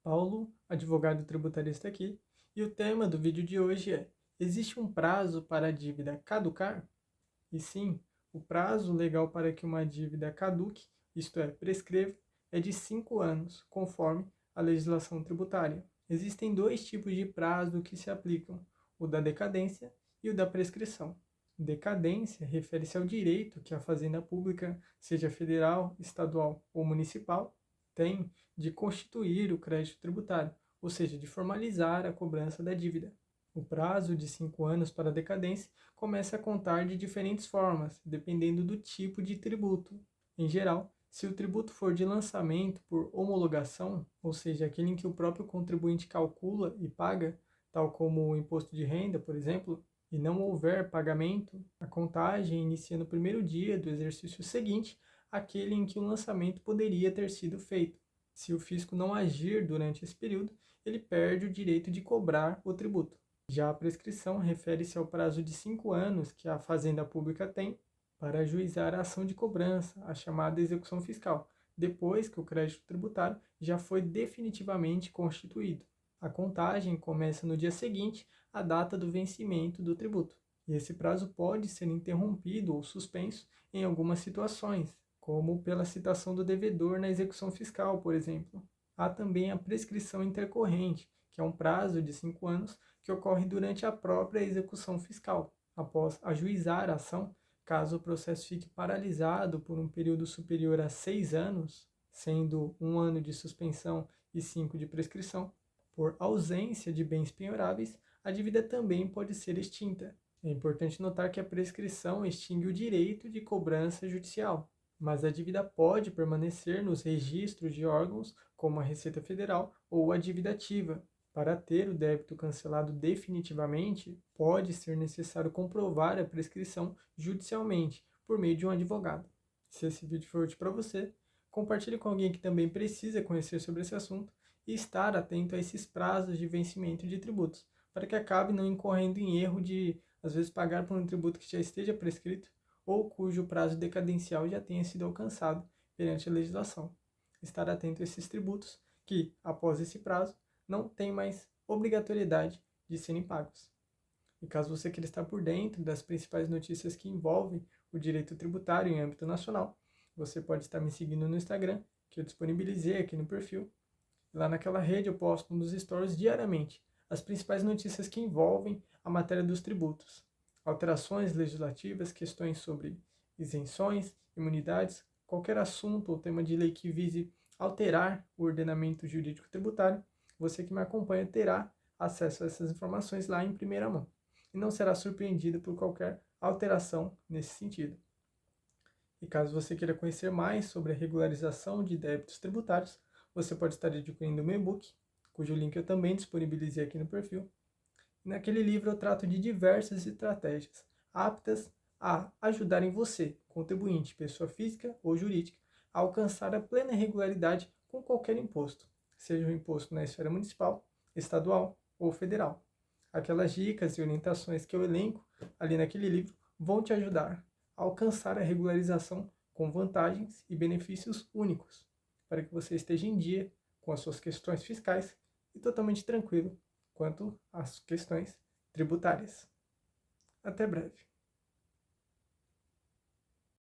Paulo, advogado tributarista aqui, e o tema do vídeo de hoje é: existe um prazo para a dívida caducar? E sim, o prazo legal para que uma dívida caduque, isto é, prescreva, é de 5 anos, conforme a legislação tributária. Existem dois tipos de prazo que se aplicam: o da decadência e o da prescrição. Decadência refere-se ao direito que a Fazenda Pública, seja federal, estadual ou municipal, tem de constituir o crédito tributário, ou seja, de formalizar a cobrança da dívida. O prazo de 5 anos para a decadência começa a contar de diferentes formas, dependendo do tipo de tributo. Em geral, se o tributo for de lançamento por homologação, ou seja, aquele em que o próprio contribuinte calcula e paga, tal como o imposto de renda, por exemplo, e não houver pagamento, a contagem inicia no primeiro dia do exercício seguinte àquele em que o lançamento poderia ter sido feito. Se o fisco não agir durante esse período, ele perde o direito de cobrar o tributo. Já a prescrição refere-se ao prazo de 5 anos que a Fazenda Pública tem para ajuizar a ação de cobrança, a chamada execução fiscal, depois que o crédito tributário já foi definitivamente constituído. A contagem começa no dia seguinte à data do vencimento do tributo, e esse prazo pode ser interrompido ou suspenso em algumas situações, como pela citação do devedor na execução fiscal, por exemplo. Há também a prescrição intercorrente, que é um prazo de 5 anos que ocorre durante a própria execução fiscal, após ajuizar a ação. Caso o processo fique paralisado por um período superior a 6 anos, sendo 1 ano de suspensão e 5 de prescrição, por ausência de bens penhoráveis, a dívida também pode ser extinta. É importante notar que a prescrição extingue o direito de cobrança judicial, mas a dívida pode permanecer nos registros de órgãos como a Receita Federal ou a dívida ativa. Para ter o débito cancelado definitivamente, pode ser necessário comprovar a prescrição judicialmente por meio de um advogado. Se esse vídeo for útil para você, compartilhe com alguém que também precisa conhecer sobre esse assunto e estar atento a esses prazos de vencimento de tributos, para que acabe não incorrendo em erro de, às vezes, pagar por um tributo que já esteja prescrito ou cujo prazo decadencial já tenha sido alcançado perante a legislação. Estar atento a esses tributos que, após esse prazo, não têm mais obrigatoriedade de serem pagos. E caso você queira estar por dentro das principais notícias que envolvem o direito tributário em âmbito nacional, você pode estar me seguindo no Instagram, que eu disponibilizei aqui no perfil. Lá naquela rede eu posto nos stories diariamente as principais notícias que envolvem a matéria dos tributos, alterações legislativas, questões sobre isenções, imunidades, qualquer assunto ou tema de lei que vise alterar o ordenamento jurídico tributário. Você que me acompanha terá acesso a essas informações lá em primeira mão e não será surpreendido por qualquer alteração nesse sentido. E caso você queira conhecer mais sobre a regularização de débitos tributários, você pode estar adquirindo o meu e-book, cujo link eu também disponibilizei aqui no perfil. E naquele livro eu trato de diversas estratégias aptas a ajudarem você, contribuinte, pessoa física ou jurídica, a alcançar a plena regularidade com qualquer imposto, seja o imposto na esfera municipal, estadual ou federal. Aquelas dicas e orientações que eu elenco ali naquele livro vão te ajudar a alcançar a regularização com vantagens e benefícios únicos, para que você esteja em dia com as suas questões fiscais e totalmente tranquilo quanto às questões tributárias. Até breve.